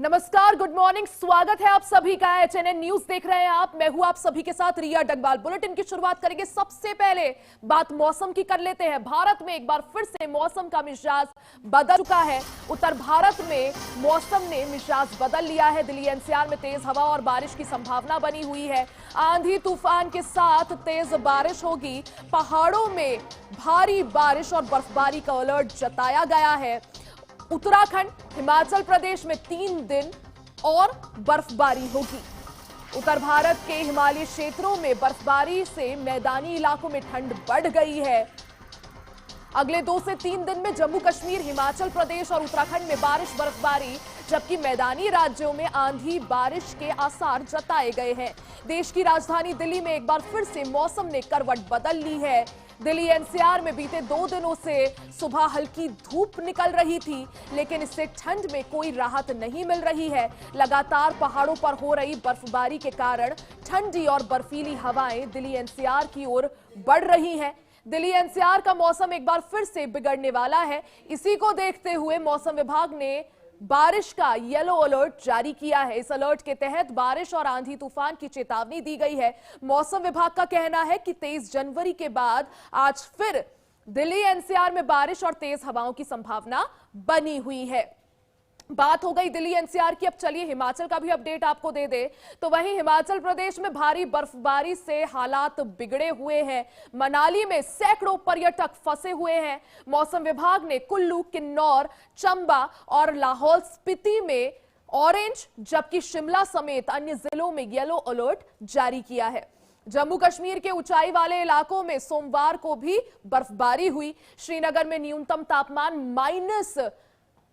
नमस्कार, good morning. स्वागत है आप सभी का। एचएनएन न्यूज देख रहे हैं आप। मैं हूं आप सभी के साथ रिया डगवाल। बुलेटिन की शुरुआत करेंगे। सबसे पहले बात मौसम की कर लेते हैं। भारत में एक बार फिर से मौसम का मिजाज बदल चुका है। उत्तर भारत में मौसम ने मिजाज बदल लिया है। दिल्ली एनसीआर में तेज हवा और बारिश की संभावना बनी हुई है। आंधी तूफान के साथ तेज बारिश होगी। पहाड़ों में भारी बारिश और बर्फबारी का अलर्ट जताया गया है। उत्तराखंड, हिमाचल प्रदेश में 3 दिन और बर्फबारी होगी। उत्तर भारत के हिमालयी क्षेत्रों में बर्फबारी से मैदानी इलाकों में ठंड बढ़ गई है। अगले 2 से 3 दिन में जम्मू कश्मीर, हिमाचल प्रदेश और उत्तराखंड में बारिश बर्फबारी, जबकि मैदानी राज्यों में आंधी बारिश के आसार जताए गए हैं। देश की राजधानी दिल्ली में एक बार फिर से मौसम ने करवट बदल ली है। दिल्ली एनसीआर में बीते 2 दिनों से सुबह हल्की धूप निकल रही थी, लेकिन इससे ठंड में कोई राहत नहीं मिल रही है। लगातार पहाड़ों पर हो रही बर्फबारी के कारण ठंडी और बर्फीली हवाएं दिल्ली एनसीआर की ओर बढ़ रही हैं। दिल्ली एनसीआर का मौसम एक बार फिर से बिगड़ने वाला है। इसी को देखते हुए मौसम विभाग ने बारिश का येलो अलर्ट जारी किया है। इस अलर्ट के तहत बारिश और आंधी तूफान की चेतावनी दी गई है। मौसम विभाग का कहना है कि 23 जनवरी के बाद आज फिर दिल्ली एनसीआर में बारिश और तेज हवाओं की संभावना बनी हुई है। बात हो गई दिल्ली एनसीआर की। अब चलिए हिमाचल का भी अपडेट आपको दे दे। तो वहीं हिमाचल प्रदेश में भारी बर्फबारी से हालात बिगड़े हुए हैं। मनाली में सैकड़ों पर्यटक फंसे हुए हैं। मौसम विभाग ने कुल्लू, किन्नौर, चंबा और लाहौल स्पीति में ऑरेंज, जबकि शिमला समेत अन्य जिलों में येलो अलर्ट जारी किया है। जम्मू कश्मीर के ऊंचाई वाले इलाकों में सोमवार को भी बर्फबारी हुई। श्रीनगर में न्यूनतम तापमान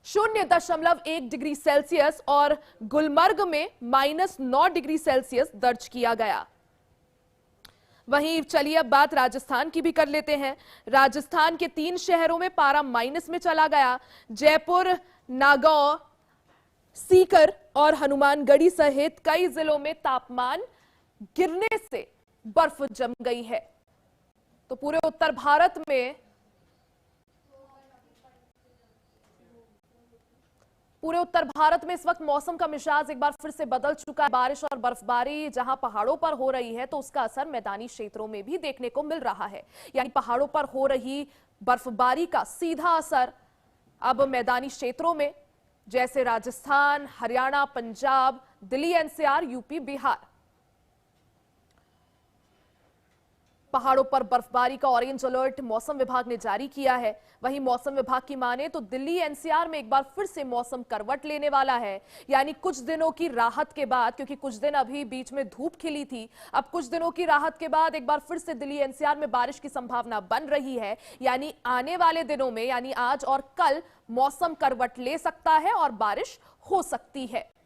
-0.1 डिग्री सेल्सियस और गुलमर्ग में -9 डिग्री सेल्सियस दर्ज किया गया। वहीं चलिए अब बात राजस्थान की भी कर लेते हैं। राजस्थान के 3 शहरों में पारा माइनस में चला गया। जयपुर, नागौर, सीकर और हनुमानगढ़ी सहित कई जिलों में तापमान गिरने से बर्फ जम गई है। तो पूरे उत्तर भारत में इस वक्त मौसम का मिजाज एक बार फिर से बदल चुका है। बारिश और बर्फबारी जहां पहाड़ों पर हो रही है, तो उसका असर मैदानी क्षेत्रों में भी देखने को मिल रहा है। यानी पहाड़ों पर हो रही बर्फबारी का सीधा असर अब मैदानी क्षेत्रों में, जैसे राजस्थान, हरियाणा, पंजाब, दिल्ली एनसीआर, यूपी, बिहार, पहाड़ों पर बर्फबारी का ऑरेंज अलर्ट मौसम विभाग ने जारी किया है। वहीं मौसम विभाग की माने तो दिल्ली एनसीआर में एक बार फिर से मौसम करवट लेने वाला है। यानी कुछ दिनों की राहत के बाद, क्योंकि कुछ दिन अभी बीच में धूप खिली थी, अब कुछ दिनों की राहत के बाद एक बार फिर से दिल्ली एनसीआर में बारिश की संभावना बन रही है। यानी आने वाले दिनों में, यानी आज और कल, मौसम करवट ले सकता है और बारिश हो सकती है।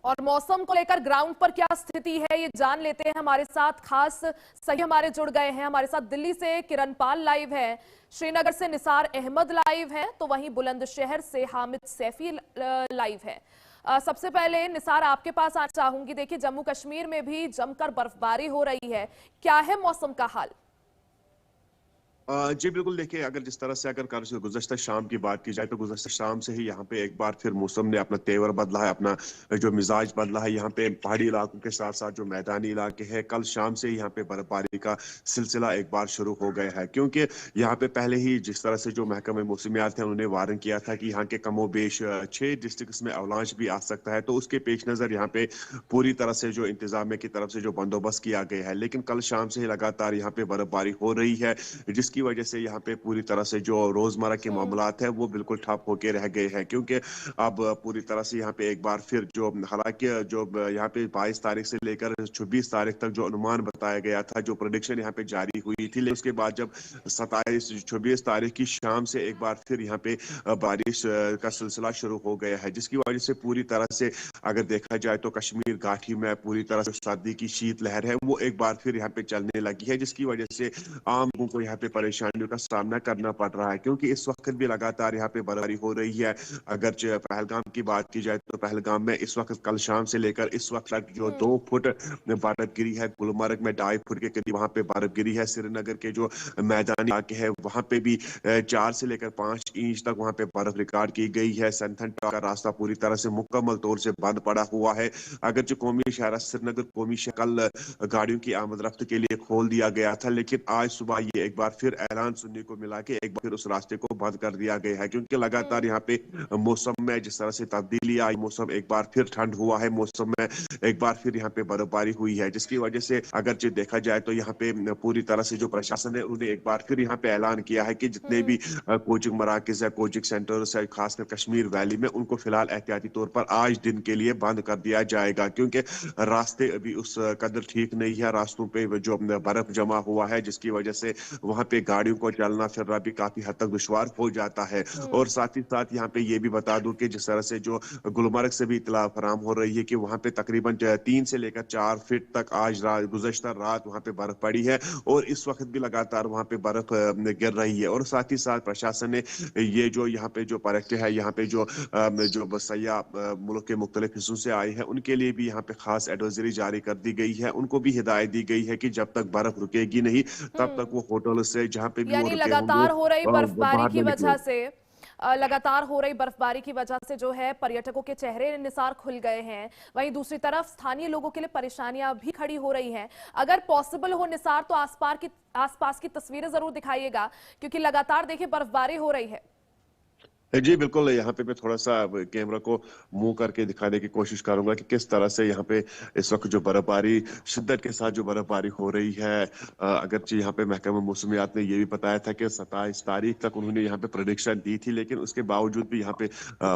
और मौसम को लेकर ग्राउंड पर क्या स्थिति है, ये जान लेते हैं। हमारे साथ खास सही हमारे जुड़ गए हैं। हमारे साथ दिल्ली से किरण पाल लाइव है, श्रीनगर से निसार अहमद लाइव है, तो वहीं बुलंदशहर से हामिद सैफी लाइव है। सबसे पहले निसार आपके पास आना चाहूंगी। देखिए, जम्मू कश्मीर में भी जमकर बर्फबारी हो रही है, क्या है मौसम का हाल? जी बिल्कुल। देखिए, अगर जिस तरह से अगर गुज़श्ता शाम की बात की जाए तो गुज़श्ता शाम से ही यहाँ पे एक बार फिर मौसम ने अपना तेवर बदला है, अपना जो मिजाज बदला है। यहाँ पे पहाड़ी इलाकों के साथ साथ जो मैदानी इलाके हैं, कल शाम से ही यहाँ पे बर्फबारी का सिलसिला एक बार शुरू हो गया है। क्योंकि यहाँ पे पहले ही जिस तरह से जो महकमे मौसमियात है, उन्होंने वार्न किया था कि यहाँ के कमोबेश 6 डिस्ट्रिक्ट में अवलांच भी आ सकता है। तो उसके पेश नज़र यहाँ पे पूरी तरह से जो इंतजामिया की तरफ से जो बंदोबस्त किया गया है। लेकिन कल शाम से ही लगातार यहाँ पे बर्फबारी हो रही है, जिसकी वजह से यहाँ पे पूरी तरह से जो रोजमर्रा के मामलात है वो बिल्कुल ठप होके रह गए हैं। क्योंकि अब पूरी तरह से यहाँ पे एक बार फिर जो, हालांकि जो यहाँ पे 22 तारीख से लेकर 26 तारीख तक जो अनुमान बताया गया था, जो प्रेडिक्शन यहाँ पे जारी हुई थी, लेकिन उसके बाद जब 26 तारीख की शाम से एक बार फिर यहाँ पे बारिश का सिलसिला शुरू हो गया है, जिसकी वजह से पूरी तरह से अगर देखा जाए तो कश्मीर घाटी में पूरी तरह से सर्दी की शीत लहर है वो एक बार फिर यहाँ पे चलने लगी है, जिसकी वजह से आम लोगों को यहाँ पे परेशानियों का सामना करना पड़ रहा है, क्योंकि इस वक्त भी लगातार यहाँ पे बर्फबारी हो रही है। अगर पहलगाम की बात की जाए तो पहलगाम में इस वक्त कल शाम से लेकर इस वक्त तक जो 2 फुट बर्फ गिरी है। गुलमर्ग में 2.5 फुट के करीब वहां पे बर्फ गिरी है। श्रीनगर के जो मैदानी इलाके है वहां पे भी 4 से लेकर 5 इंच तक वहां पे बर्फ रिकॉर्ड की गई है। सैंथन का रास्ता पूरी तरह से मुकम्मल तौर से बंद पड़ा हुआ है। अगर जो कौमी शहर श्रीनगर कौमी शहर कल गाड़ियों की आमद रफ्त के लिए खोल दिया गया था, लेकिन आज सुबह ये एक बार फिर ऐलान सुनने को मिला कि एक बार फिर उस रास्ते को बंद कर दिया गया है, क्योंकि लगातार यहाँ पे मौसम में जिस तरह से तब्दीली आई, मौसम एक बार फिर ठंड हुआ है, मौसम में एक बार फिर यहाँ पे बर्फबारी हुई है, जिसकी वजह से अगर जो देखा जाए तो यहाँ पे पूरी तरह से जो प्रशासन है उन्हें एक बार फिर यहाँ पे ऐलान किया है कि जितने भी कोचिंग मराकज है, कोचिंग सेंटर्स है, खासकर कश्मीर वैली में, उनको फिलहाल एहतियाती तौर पर आज दिन के लिए बंद कर दिया जाएगा, क्योंकि रास्ते अभी उस कदर ठीक नहीं है। रास्तों पे जो बर्फ जमा हुआ है, जिसकी वजह से वहां पे गाड़ियों को चलना फिरना भी काफी हद तक दुश्वार हो जाता है। और साथ ही साथ यहाँ पे ये भी बता दूं कि जिस तरह से जो गुलमर्ग से भी इतला फराम हो रही है कि वहां पे तकरीबन 3 से लेकर 4 फीट तक आज गुज़श्ता रात वहां पे बर्फ पड़ी है, और इस वक्त भी लगातार वहां पे बर्फ गिर रही है। और साथ ही साथ प्रशासन ने ये जो यहाँ पे जो पर्यटक है, यहाँ पे जो सयाह मुल्क के मुख्तलिफ हिस्सों से आए हैं, उनके लिए भी यहाँ पे खास एडवाइजरी जारी कर दी गई है। उनको भी हिदायत दी गई है कि जब तक बर्फ रुकेगी नहीं तब तक वो होटल से जहाँ पे भी वो यानी रुके होंगे लगातार हो रही बर्फबारी बाहर की न निकले। वजह से लगातार हो रही बर्फबारी की वजह से जो है पर्यटकों के चेहरे निसार खुल गए हैं। वहीं दूसरी तरफ स्थानीय लोगों के लिए परेशानियां भी खड़ी हो रही हैं। अगर पॉसिबल हो निसार तो आसपास की तस्वीरें जरूर दिखाइएगा, क्योंकि लगातार देखिए बर्फबारी हो रही है। जी बिल्कुल, यहाँ पे मैं थोड़ा सा कैमरा को मुंह करके दिखाने की कोशिश करूंगा कि किस तरह से यहाँ पे इस वक्त जो बर्फबारी शिद्दत के साथ जो बर्फबारी हो रही है। अगरचे यहाँ पे महकमा मौसमियात ने ये भी बताया था कि 27 तारीख तक उन्होंने यहाँ पे प्रेडिक्शन दी थी, लेकिन उसके बावजूद भी यहाँ पे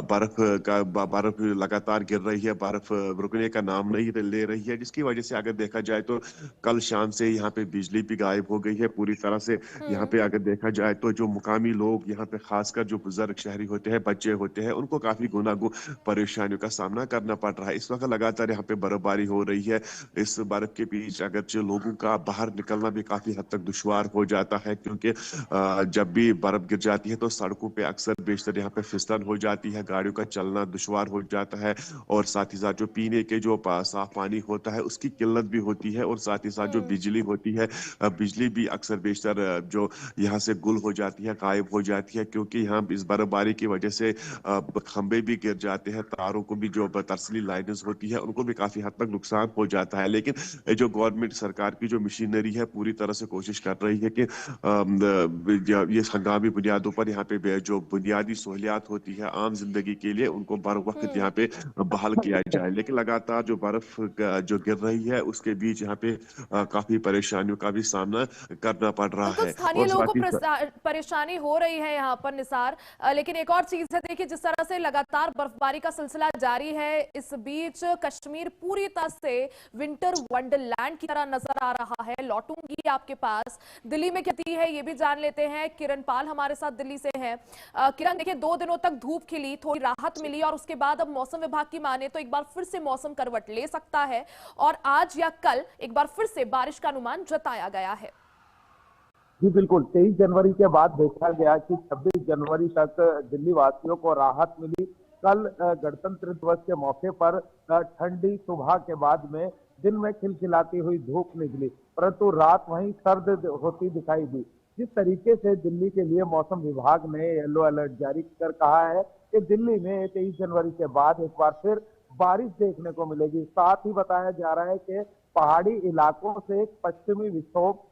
बर्फ लगातार गिर रही है। बर्फ रुकने का नाम नहीं ले रही है, जिसकी वजह से अगर देखा जाए तो कल शाम से यहाँ पे बिजली भी गायब हो गई है पूरी तरह से। यहाँ पे अगर देखा जाए तो जो मुकामी लोग यहाँ पे खासकर जो बुजुर्ग शहरी होते हैं, बच्चे होते हैं, उनको काफी गुनागो परेशानियों का सामना करना पड़ रहा है। इस वक्त लगातार यहाँ पे बर्फबारी हो रही है। इस बर्फ के बीच अगर जो लोगों का बाहर निकलना भी काफी हद तक दुश्वार हो जाता है, क्योंकि जब भी बर्फ गिर जाती है तो सड़कों पे अक्सर बेशतर यहाँ पे फिसलन हो जाती है, गाड़ियों का चलना दुश्वार हो जाता है, और साथ ही साथ जो पीने के जो साफ पानी होता है उसकी किल्लत भी होती है, और साथ ही साथ जो बिजली होती है, बिजली भी अक्सर बेशतर जो यहाँ से गुल हो जाती है, गायब हो जाती है, क्योंकि यहाँ इस बर्फबारी की वजह से खंबे भी गिर जाते हैं, तारों को भी जो तरसली लाइनें होती है उनको भी काफी हद तक नुकसान हो जाता है। लेकिन जो गवर्नमेंट सरकार की जो मशीनरी है पूरी तरह से कोशिश कर रही है कि ये हंगामी बुनियादों पर यहाँ पे जो बुनियादी सहूलियात होती है आम जिंदगी के लिए, उनको बर वक्त यहाँ पे बहाल किया जाए। लेकिन लगातार जो बर्फ जो गिर रही है उसके बीच यहाँ पे काफी परेशानियों का भी सामना करना पड़ रहा बिल्कुल है। स्थानीय और लोगों साथ ही को परेशानी हो रही है यहाँ पर निसार। लेकिन एक और चीज है, देखिए जिस तरह से लगातार बर्फबारी का सिलसिला जारी है, इस बीच कश्मीर पूरी तरह से विंटर वंडरलैंड की तरह नजर आ रहा है। लौटूंगी आपके पास, दिल्ली में कहती है ये भी जान लेते हैं। किरण पाल हमारे साथ दिल्ली से है। किरण, देखिए 2 दिनों तक धूप खिली, थोड़ी राहत मिली, और उसके बाद अब मौसम विभाग की माने तो एक बार फिर से मौसम करवट ले सकता है, और आज या कल एक बार फिर से बारिश का अनुमान जताया गया है। जी बिल्कुल, 23 जनवरी के बाद देखा गया कि 26 जनवरी तक दिल्ली वासियों को राहत मिली। कल गणतंत्र दिवस के मौके पर ठंडी सुबह के बाद में दिन में खिलखिलाती हुई धूप निकली, परंतु रात वहीं सर्द होती दिखाई दी। जिस तरीके से दिल्ली के लिए मौसम विभाग ने येलो अलर्ट जारी कर कहा है कि दिल्ली में 23 जनवरी के बाद एक बार फिर बारिश देखने को मिलेगी। साथ ही बताया जा रहा है कि पहाड़ी इलाकों से एक पश्चिमी विक्षोभ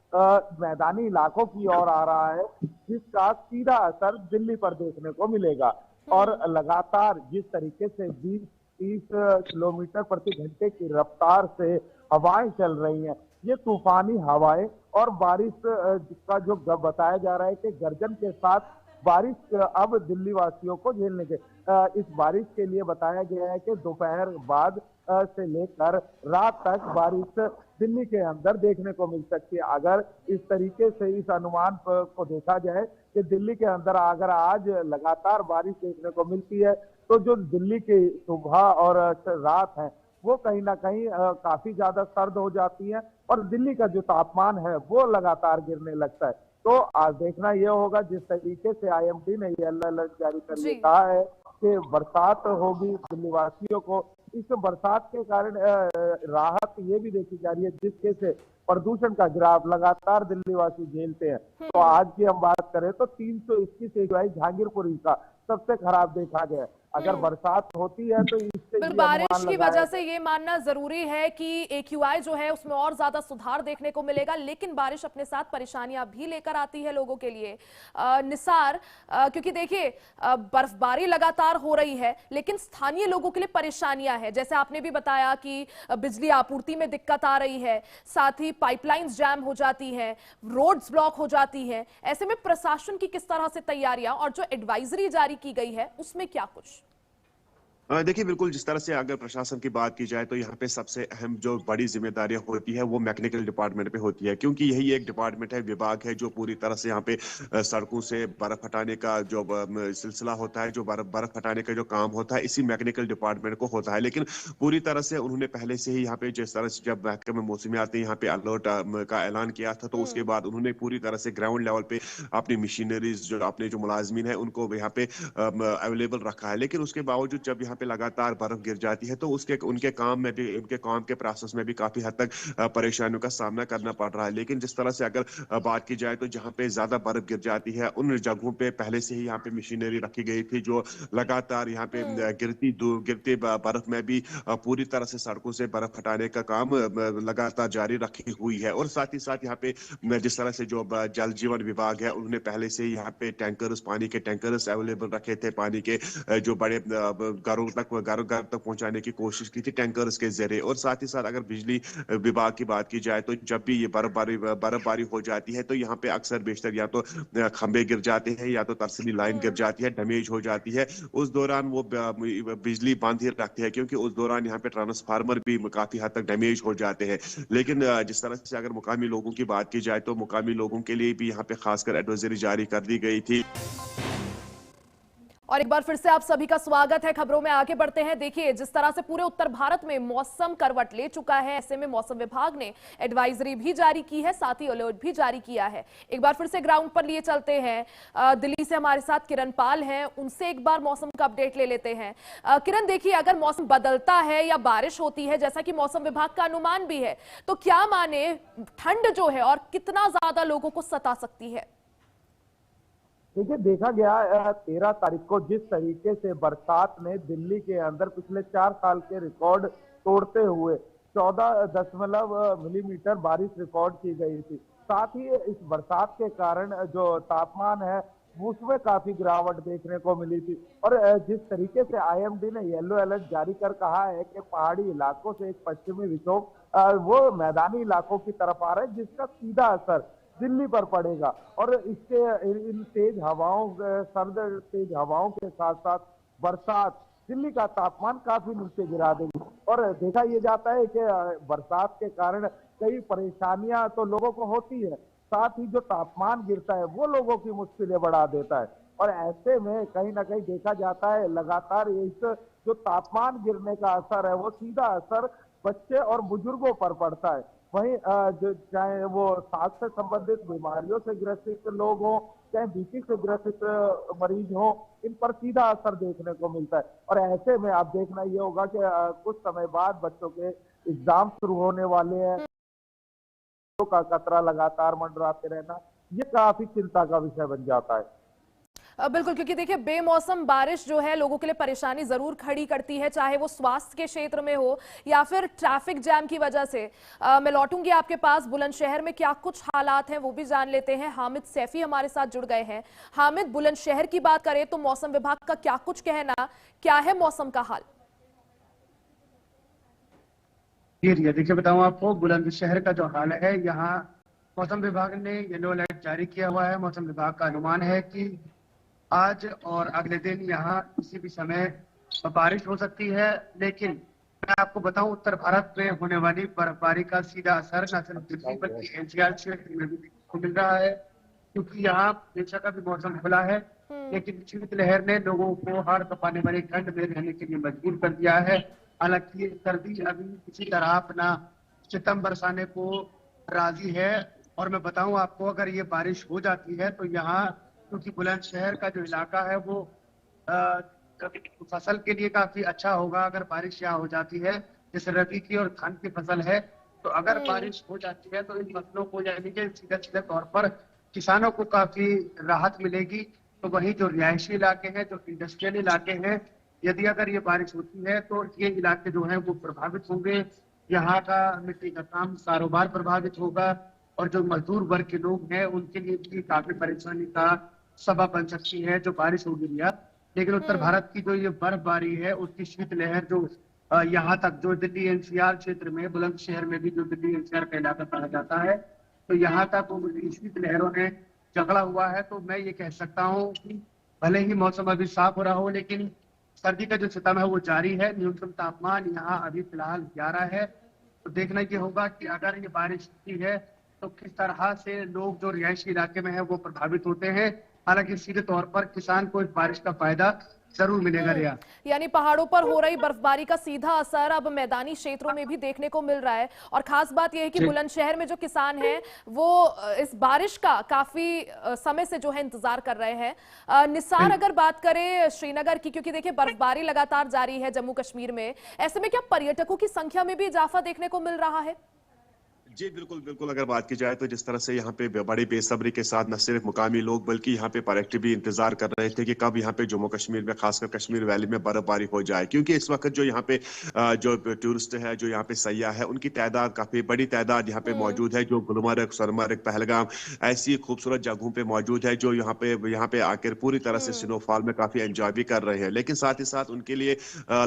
मैदानी इलाकों की ओर आ रहा है, जिसका सीधा असर दिल्ली पर देखने को मिलेगा। और लगातार जिस तरीके से 20-30 किलोमीटर प्रति घंटे की रफ्तार से हवाएं चल रही हैं, ये तूफानी हवाएं और बारिश का जो बताया जा रहा है कि गर्जन के साथ बारिश अब दिल्ली वासियों को झेलने के इस बारिश के लिए बताया गया है कि दोपहर बाद से लेकर रात तक बारिश दिल्ली के अंदर देखने को मिल सकती है। अगर इस तरीके से इस अनुमान को देखा जाए कि दिल्ली के अंदर अगर आज लगातार बारिश देखने को मिलती है तो जो दिल्ली की सुबह और रात है वो कहीं ना कहीं काफी ज्यादा सर्द हो जाती है, और दिल्ली का जो तापमान है वो लगातार गिरने लगता है। तो देखना यह होगा जिस तरीके से आईएमडी ने येलो अलर्ट जारी कर जी। कहा है कि बरसात होगी दिल्ली वासियों को। इस बरसात के कारण राहत ये भी देखी जा रही है जिसके से प्रदूषण का गिराव लगातार दिल्ली वासी झेलते हैं। तो आज की हम बात करें तो 321 AQI जहांगीरपुरी का सबसे खराब देखा गया है। अगर बरसात होती है तो इससे बिल्कुल, ये बारिश अनुमान की लगाया वजह से ये मानना जरूरी है कि AQI जो है उसमें और ज्यादा सुधार देखने को मिलेगा, लेकिन बारिश अपने साथ परेशानियां भी लेकर आती है लोगों के लिए। निसार, क्योंकि देखिए बर्फबारी लगातार हो रही है, लेकिन स्थानीय लोगों के लिए परेशानियां हैं। जैसे आपने भी बताया कि बिजली आपूर्ति में दिक्कत आ रही है, साथ ही पाइपलाइंस जैम हो जाती है, रोड्स ब्लॉक हो जाती है। ऐसे में प्रशासन की किस तरह से तैयारियां और जो एडवाइजरी जारी की गई है उसमें क्या कुछ? देखिए, बिल्कुल जिस तरह से अगर प्रशासन की बात की जाए तो यहाँ पे सबसे अहम जो बड़ी जिम्मेदारियां होती है वो मैकेनिकल डिपार्टमेंट पे होती है, क्योंकि यही एक डिपार्टमेंट है, विभाग है जो पूरी तरह से यहाँ पे सड़कों से बर्फ हटाने का जो सिलसिला होता है, जो बर्फ हटाने का जो काम होता है, इसी मैकेनिकल डिपार्टमेंट को होता है। लेकिन पूरी तरह से उन्होंने पहले से ही यहाँ पे जिस तरह से जब महकमे मौसमियात ने यहाँ पे अलर्ट का ऐलान किया था, तो उसके बाद उन्होंने पूरी तरह से ग्राउंड लेवल पे अपनी मशीनरीज जो अपने जो मुलाजमीन है उनको यहाँ पे अवेलेबल रखा है। लेकिन उसके बावजूद जब यहाँ पे लगातार बर्फ गिर जाती है तो उसके उनके काम में भी, उनके काम के प्रोसेस में भी काफी हद तक परेशानियों का सामना करना पड़ रहा है। लेकिन जिस तरह से अगर बात की जाए तो जहाँ पे ज्यादा बर्फ गिर जाती है उन जगहों पे पहले से ही यहाँ पे मशीनरी रखी गई थी जो लगातार यहाँ पे गिरती बर्फ में भी पूरी तरह से सड़कों से बर्फ हटाने का काम लगातार जारी रखी हुई है। और साथ ही साथ यहाँ पे जिस तरह से जो जल जीवन विभाग है उन्होंने पहले से ही यहाँ पे टैंकर्स, पानी के टैंकर्स अवेलेबल रखे थे, पानी के जो बड़े घरों तक पहुंचाने की कोशिश की थी टैंकर्स के जरिए। और साथ ही साथ अगर बिजली विभाग की बात की जाए तो जब भी ये बर्फबारी हो जाती है तो यहाँ पे अक्सर बेशतर या तो खंभे गिर जाते हैं या तो तरसली लाइन गिर जाती है, डैमेज हो जाती है। उस दौरान वो बिजली बंद ही रखते हैं, क्योंकि उस दौरान यहाँ पे ट्रांसफार्मर भी काफी हद तक डैमेज हो जाते हैं। लेकिन जिस तरह से अगर मुकामी लोगों की बात की जाए तो मुकामी लोगों के लिए भी यहाँ पे खासकर एडवाइजरी जारी कर दी गई थी। और एक बार फिर से आप सभी का स्वागत है। खबरों में आगे बढ़ते हैं। देखिए, जिस तरह से पूरे उत्तर भारत में मौसम करवट ले चुका है, ऐसे में मौसम विभाग ने एडवाइजरी भी जारी की है, साथ ही अलर्ट भी जारी किया है। एक बार फिर से ग्राउंड पर लिए चलते हैं। दिल्ली से हमारे साथ किरण पाल हैं, उनसे एक बार मौसम का अपडेट ले लेते हैं। किरण, देखिए, अगर मौसम बदलता है या बारिश होती है जैसा कि मौसम विभाग का अनुमान भी है, तो क्या माने ठंड जो है और कितना ज्यादा लोगों को सता सकती है? देखिए, देखा गया 13 तारीख को जिस तरीके से बरसात ने दिल्ली के अंदर पिछले 4 साल के रिकॉर्ड तोड़ते हुए 14 मिलीमीटर बारिश रिकॉर्ड की गई थी। साथ ही इस बरसात के कारण जो तापमान है उसमें काफी गिरावट देखने को मिली थी। और जिस तरीके से आईएमडी ने येलो अलर्ट जारी कर कहा है कि पहाड़ी इलाकों से एक पश्चिमी विक्षोभ वो मैदानी इलाकों की तरफ आ रहा है, जिसका सीधा असर दिल्ली पर पड़ेगा। और इसके इन तेज हवाओं, सर्द तेज हवाओं के साथ साथ बरसात दिल्ली का तापमान काफी नीचे गिरा देगी। और देखा यह जाता है कि बरसात के कारण कई परेशानियां तो लोगों को होती है, साथ ही जो तापमान गिरता है वो लोगों की मुश्किलें बढ़ा देता है। और ऐसे में कहीं ना कहीं देखा जाता है लगातार इस जो तापमान गिरने का असर है वो सीधा असर बच्चे और बुजुर्गों पर पड़ता है। वहीं जो चाहे वो सांस से संबंधित बीमारियों से ग्रसित लोग हों, चाहे बीपी से ग्रसित मरीज हों, इन पर सीधा असर देखने को मिलता है। और ऐसे में आप देखना ये होगा कि कुछ समय बाद बच्चों के एग्जाम शुरू होने वाले हैं, का खतरा लगातार मंडराते रहना ये काफी चिंता का विषय बन जाता है। बिल्कुल, क्योंकि देखिए बेमौसम बारिश जो है लोगों के लिए परेशानी जरूर खड़ी करती है, चाहे वो स्वास्थ्य के क्षेत्र में हो या फिर ट्रैफिक जैम की वजह से। मैं लौटूंगी आपके पास। बुलंदशहर में क्या कुछ हालात हैं वो भी जान लेते हैं। हामिद सैफी हमारे साथ जुड़ गए हैं। हामिद, बुलंदशहर की बात करें तो मौसम विभाग का क्या कुछ कहना, क्या है मौसम का हाल? देखिए बताऊं आपको, बुलंदशहर का जो हाल है, यहाँ मौसम विभाग ने येलो अलर्ट जारी किया हुआ है। मौसम विभाग का अनुमान है कि आज और अगले दिन यहाँ किसी भी समय बारिश हो सकती है। लेकिन मैं आपको बताऊं, उत्तर भारत में होने वाली बर्फबारी का सीधा असर न सिर्फ दिल्ली बल्कि एनसीआर क्षेत्र में भी देखने को मिल रहा है, क्योंकि यहाँ हमेशा का भी मौसम खुला है, लेकिन शीतलहर ने लोगों को हाड़ कांपने वाली ठंड में रहने के लिए मजबूर कर दिया है। हालांकि सर्दी अभी किसी तरह अपना सितम बरसाने को राजी है। और मैं बताऊं आपको, अगर ये बारिश हो जाती है तो यहाँ, क्योंकि बुलंदशहर का जो इलाका है वो अ, फसल के लिए काफी अच्छा होगा अगर बारिश यहाँ हो जाती है। जैसे रबी की और धान की फसल है, तो अगर बारिश हो जाती है तो इन फसलों को, यानी कि सीधे सीधे तौर पर किसानों को काफी राहत मिलेगी। तो वहीं जो रिहायशी इलाके हैं, जो इंडस्ट्रियल इलाके हैं, यदि अगर ये बारिश होती है तो ये इलाके जो है वो प्रभावित होंगे। यहाँ का मिट्टी का काम कारोबार प्रभावित होगा, और जो मजदूर वर्ग के लोग हैं उनके लिए भी काफी परेशानी का सबब बन सकती है जो बारिश होगी रिया। लेकिन उत्तर भारत की जो ये बर्फबारी है, उसकी शीतलहर जो यहाँ तक, जो दिल्ली एनसीआर क्षेत्र में, बुलंदशहर में भी जो दिल्ली एनसीआर का इलाका कहा जाता है, तो यहाँ तक वो शीतलहरों ने जकड़ा हुआ है। तो मैं ये कह सकता हूँ कि भले ही मौसम अभी साफ हो रहा हो, लेकिन सर्दी का जो सितम है वो जारी है। न्यूनतम तापमान यहाँ अभी फिलहाल 11 है। तो देखना ये होगा कि अगर ये बारिश होती है तो किस तरह से लोग जो रिहायशी इलाके में है वो प्रभावित होते हैं। हालांकि सीधे तौर पर किसान को इस बारिश का फायदा जरूर मिलेगा रिया। यानी पहाड़ों पर हो रही बर्फबारी का सीधा असर अब मैदानी क्षेत्रों में भी देखने को मिल रहा है। और खास बात यह है कि बुलंदशहर में जो किसान हैं वो इस बारिश का काफी समय से जो है इंतजार कर रहे हैं। निसार, अगर बात करें श्रीनगर की, क्योंकि देखिए बर्फबारी लगातार जारी है जम्मू कश्मीर में, ऐसे में क्या पर्यटकों की संख्या में भी इजाफा देखने को मिल रहा है? जी बिल्कुल बिल्कुल, अगर बात की जाए तो जिस तरह से यहाँ पे बड़ी बेसब्री के साथ न सिर्फ मुकामी लोग बल्कि यहाँ पे पर्यटक भी इंतजार कर रहे थे कि कब यहाँ पे जम्मू कश्मीर में, खासकर कश्मीर वैली में बर्फबारी हो जाए, क्योंकि इस वक्त जो यहाँ पे जो टूरिस्ट है, जो यहाँ पे सयाह है, उनकी तादाद काफी बड़ी तादाद यहाँ पे मौजूद है, जो गुलमर्ग, सोनमर्ग, पहलगाम ऐसी खूबसूरत जगहों पे मौजूद है, जो यहाँ पे आकर पूरी तरह से स्नोफॉल में काफी एंजॉय भी कर रहे हैं। लेकिन साथ ही साथ उनके लिए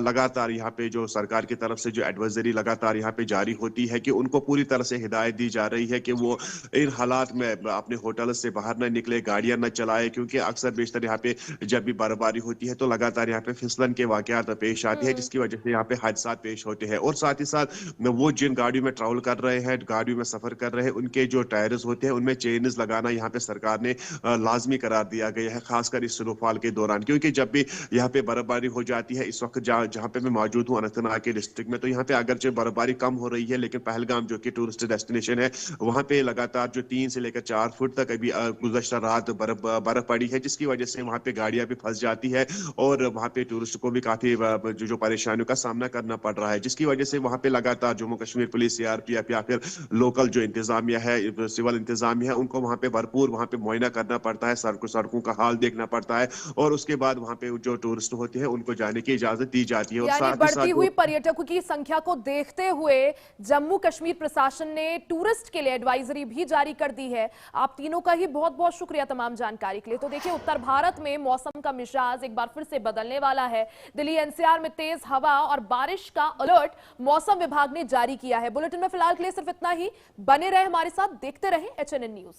लगातार यहाँ पे जो सरकार की तरफ से जो एडवाइजरी लगातार यहाँ पे जारी होती है कि उनको पूरी तरह से हिदायत दी जा रही है कि वो इन हालात में अपने होटल से बाहर न निकले, गाड़ियां न चलाए, क्योंकि अक्सर बेशतर यहाँ पे जब भी बर्फबारी होती है तो लगातार यहाँ पे फिसलन के वाकयात पेश आते हैं, जिसकी वजह से यहाँ पे हादसा पेश होते हैं। और साथ ही साथ वो जिन गाड़ियों में ट्रैवल कर रहे हैं, गाड़ियों में सफर कर रहे हैं, उनके जो टायर्स होते हैं उनमें चेन्स लगाना यहाँ पे सरकार ने लाजमी करार दिया गया है, खासकर इस स्नोफॉल के दौरान। क्योंकि जब भी यहाँ पे बर्फबारी हो जाती है, इस वक्त जहाँ पे मैं मौजूद हूँ अनंतनाग के डिस्ट्रिक्ट में, तो यहाँ पे अगरचे बर्फबारी कम हो रही है, लेकिन पहलगाम जो कि टूरिस्ट डेस्टिनेशन है, वहां पे लगातार जो 3 से लेकर 4 फुट तक अभी गुज़श्ता रात बर्फ पड़ी है, जिसकी वजह से वहां पे गाड़ियां भी फंस जाती है और वहां पे टूरिस्ट को भी काफी जो परेशानियों का सामना करना पड़ रहा है, जिसकी वजह से वहां पे लगातार जम्मू कश्मीर पुलिस, सीआरपीएफ या फिर लोकल जो इंतजामिया है, सिविल इंतजामिया है, उनको वहां पे भरपूर वहां पे मुआयना करना पड़ता है, सड़कों का हाल देखना पड़ता है, और उसके बाद वहां पे जो टूरिस्ट होते हैं उनको जाने की इजाजत दी जाती है। और यानी बढ़ती हुई पर्यटकों की संख्या को देखते हुए जम्मू कश्मीर प्रशासन ने टूरिस्ट के लिए एडवाइजरी भी जारी कर दी है। आप तीनों का ही बहुत बहुत शुक्रिया तमाम जानकारी के लिए। तो देखिए, उत्तर भारत में मौसम का मिजाज एक बार फिर से बदलने वाला है। दिल्ली एनसीआर में तेज हवा और बारिश का अलर्ट मौसम विभाग ने जारी किया है। बुलेटिन में फिलहाल के लिए सिर्फ इतना ही। बने रहे हमारे साथ, देखते रहें HNN न्यूज।